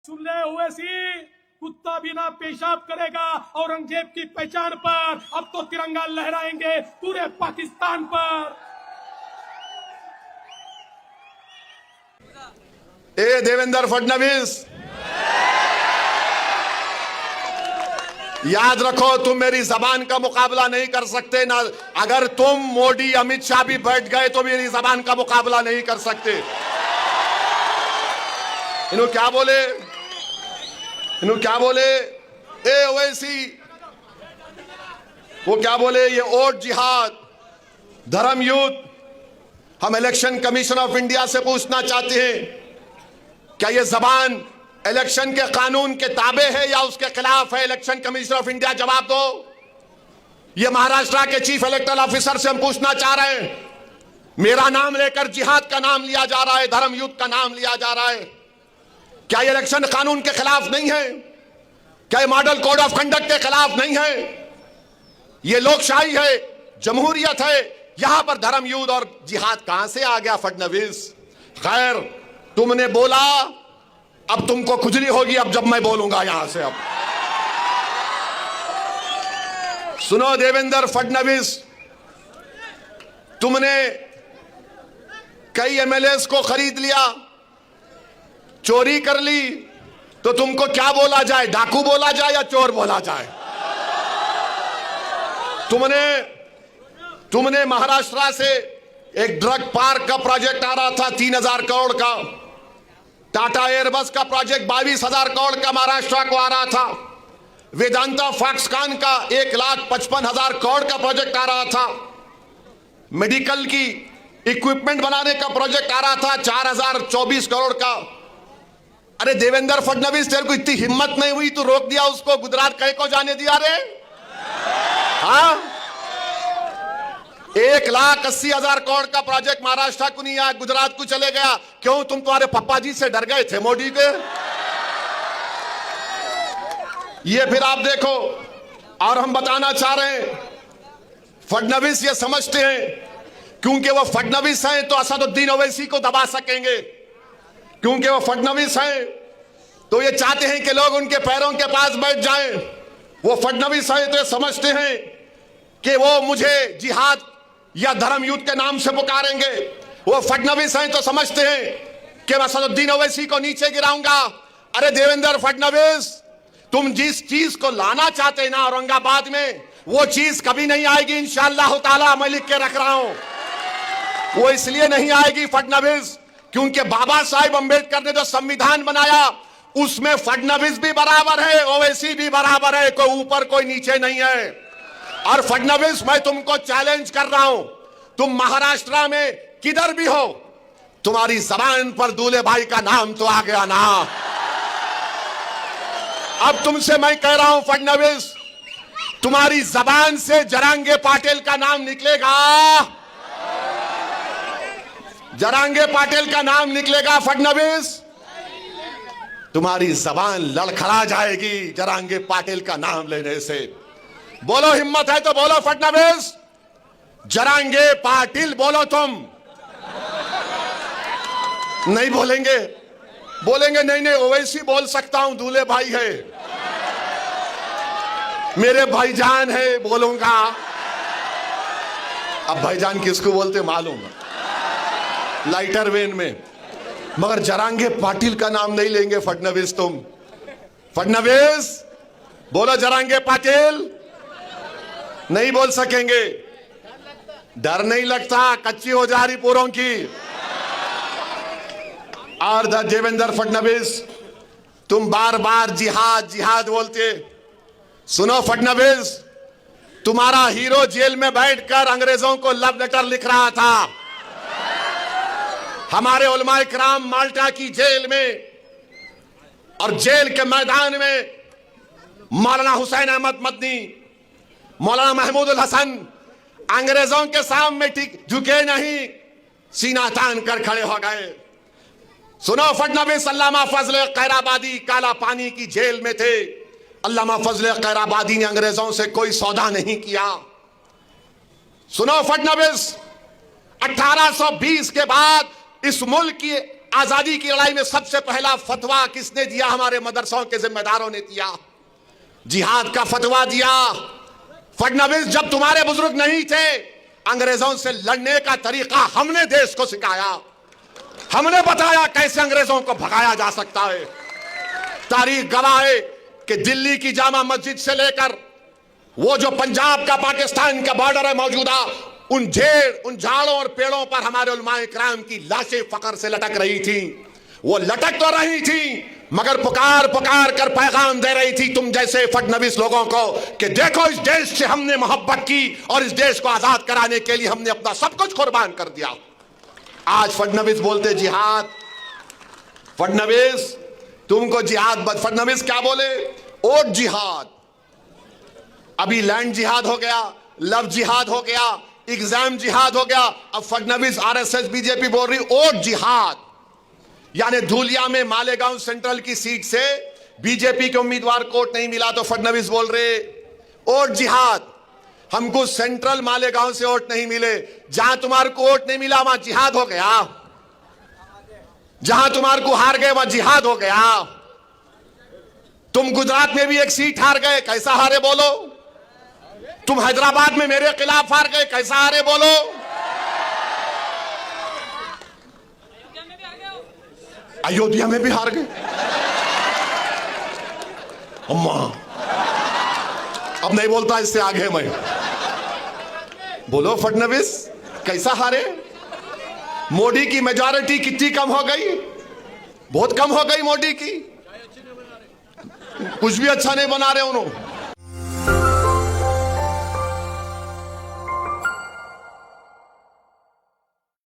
सुन ले ओवैसी, कुत्ता बिना पेशाब करेगा औरंगजेब की पहचान पर। अब तो तिरंगा लहराएंगे पूरे पाकिस्तान पर। ए देवेंद्र फडणवीस, याद रखो तुम मेरी जबान का मुकाबला नहीं कर सकते ना। अगर तुम मोदी अमित शाह भी बैठ गए तो मेरी जबान का मुकाबला नहीं कर सकते। इन्हों क्या बोले, इन्हों क्या बोले, ए ओवैसी वो क्या बोले, ये ओट जिहाद, धर्म युद्ध। हम इलेक्शन कमीशन ऑफ इंडिया से पूछना चाहते हैं, क्या ये जबान इलेक्शन के कानून के ताबे है या उसके खिलाफ है? इलेक्शन कमीशन ऑफ इंडिया जवाब दो। ये महाराष्ट्र के चीफ इलेक्टोरल ऑफिसर से हम पूछना चाह रहे हैं, मेरा नाम लेकर जिहाद का नाम लिया जा रहा है, धर्म युद्ध का नाम लिया जा रहा है, क्या ये इलेक्शन कानून के खिलाफ नहीं है? क्या ये मॉडल कोड ऑफ कंडक्ट के खिलाफ नहीं है? ये लोकशाही है, जमहूरियत है, यहां पर धर्म युद्ध और जिहाद कहां से आ गया फडणवीस? खैर, तुमने बोला, अब तुमको खुजली होगी अब जब मैं बोलूंगा यहां से। अब सुनो देवेंद्र फडणवीस, तुमने कई एमएलएस को खरीद लिया, चोरी कर ली, तो तुमको क्या बोला जाए? डाकू बोला जाए या चोर बोला जाए? तुमने महाराष्ट्र से एक ड्रग पार्क का प्रोजेक्ट आ रहा था 3,000 करोड़ का, टाटा एयरबस का प्रोजेक्ट 22,000 करोड़ का महाराष्ट्र को आ रहा था, वेदांता फॉक्सकॉन का 1,55,000 करोड़ का प्रोजेक्ट आ रहा था, मेडिकल की इक्विपमेंट बनाने का प्रोजेक्ट आ रहा था 4,024 करोड़ का। अरे देवेंद्र फडणवीस, तेरे को इतनी हिम्मत नहीं हुई, तू रोक दिया उसको, गुजरात कहीं को जाने दिया रे? हाँ, 1,80,000 करोड़ का प्रोजेक्ट महाराष्ट्र को नहीं आया, गुजरात को चले गया। क्यों? तुम तुम्हारे पप्पा जी से डर गए थे मोदी के? ये फिर आप देखो, और हम बताना चाह रहे हैं, फडणवीस ये समझते हैं क्योंकि वो फडणवीस हैं तो असदुद्दीन ओवैसी को दबा सकेंगे, क्योंकि वो फडणवीस हैं तो ये चाहते हैं कि लोग उनके पैरों के पास बैठ जाएं। वो फडणवीस हैं तो ये समझते हैं कि वो मुझे जिहाद या धर्म युद्ध के नाम से पुकारेंगे। वो फडणवीस हैं तो समझते हैं कि मैं असदुद्दीन ओवैसी को नीचे गिराऊंगा। अरे देवेंद्र फडणवीस, तुम जिस चीज को लाना चाहते हैं ना औरंगाबाद में, वो चीज कभी नहीं आएगी इंशाअल्लाह ताला। मैं लिख के रख रहा हूं, वो इसलिए नहीं आएगी फडणवीस क्योंकि बाबा साहेब अंबेडकर ने जो संविधान बनाया उसमें फडणवीस भी बराबर है, ओवैसी भी बराबर है, कोई ऊपर कोई नीचे नहीं है। और फडणवीस, मैं तुमको चैलेंज कर रहा हूं, तुम महाराष्ट्र में किधर भी हो, तुम्हारी जबान पर दूल्हे भाई का नाम तो आ गया ना। अब तुमसे मैं कह रहा हूं फडणवीस, तुम्हारी जबान से जरांगे पाटिल का नाम निकलेगा, जरांगे पाटिल का नाम निकलेगा फडणवीस, तुम्हारी जबान लड़खड़ा जाएगी जरांगे पाटिल का नाम लेने से। बोलो, हिम्मत है तो बोलो फडणवीस, जरांगे पाटिल बोलो। तुम नहीं बोलेंगे? बोलेंगे नहीं नहीं ओवैसी बोल सकता हूं, दूल्हे भाई है, मेरे भाईजान है, बोलूंगा। अब भाईजान किसको बोलते मालूम, लाइटर वेन में, मगर जरांगे पाटिल का नाम नहीं लेंगे फडणवीस। तुम फडणवीस बोलो, जरांगे पाटिल नहीं बोल सकेंगे। डर नहीं लगता, कच्ची हो जा रही पूरों की। और देवेंद्र फडणवीस, तुम बार बार जिहाद जिहाद बोलते। सुनो फडणवीस, तुम्हारा हीरो जेल में बैठकर अंग्रेजों को लव लेटर लिख रहा था। हमारे उलमाए किराम माल्टा की जेल में और जेल के मैदान में मौलाना हुसैन अहमद मदनी, मौलाना महमूद उल हसन अंग्रेजों के सामने ठीक झुके नहीं, सीना तान कर खड़े हो गए। सुनो फडणवीस, अल्लामा फजल खैराबादी काला पानी की जेल में थे। अल्लामा फजल खैराबादी ने अंग्रेजों से कोई सौदा नहीं किया। सुनो फडणवीस, 1820 के बाद इस मुल्क की आजादी की लड़ाई में सबसे पहला फतवा किसने दिया? हमारे मदरसों के जिम्मेदारों ने दिया, जिहाद का फतवा दिया। फडणवीस, जब तुम्हारे बुजुर्ग नहीं थे, अंग्रेजों से लड़ने का तरीका हमने देश को सिखाया, हमने बताया कैसे अंग्रेजों को भगाया जा सकता है। तारीख गवाह है कि दिल्ली की जामा मस्जिद से लेकर वो जो पंजाब का पाकिस्तान का बॉर्डर है मौजूदा, उन झाड़ों और पेड़ों पर हमारे उलमाए किराम की लाशें फकर से लटक रही थी। वो लटक तो रही थी मगर पुकार पुकार कर पैगाम दे रही थी तुम जैसे फडणवीस लोगों को कि देखो, इस देश से हमने मोहब्बत की और इस देश को आजाद कराने के लिए हमने अपना सब कुछ कुर्बान कर दिया। आज फडणवीस बोलते जिहाद। फडणवीस तुमको जिहाद, फडणवीस क्या बोले? ओट जिहाद। अभी लैंड जिहाद हो गया, लव जिहाद हो गया, एग्जाम जिहाद हो गया। अब फडणवीस, आरएसएस, बीजेपी बोल रही ओट जिहाद। यानी धूलिया में मालेगांव सेंट्रल की सीट से बीजेपी के उम्मीदवार को वोट नहीं मिला तो फडणवीस बोल रहे वोट जिहाद। हमको सेंट्रल मालेगांव से वोट नहीं मिले, जहां तुम्हारे को वोट नहीं मिला वहां जिहाद हो गया, जहां तुम्हारे को हार गए वहां जिहाद हो गया। तुम गुजरात में भी एक सीट हार गए, कैसा हारे बोलो? तुम हैदराबाद में मेरे खिलाफ हार गए, कैसा हारे बोलो? अयोध्या में भी हार गए। अम्मा, अब नहीं बोलता इससे आगे मैं। बोलो फडणवीस कैसा हारे? मोदी की मेजॉरिटी कितनी कम हो गई? बहुत कम हो गई मोदी की। कुछ भी अच्छा नहीं बना रहे उन्होंने।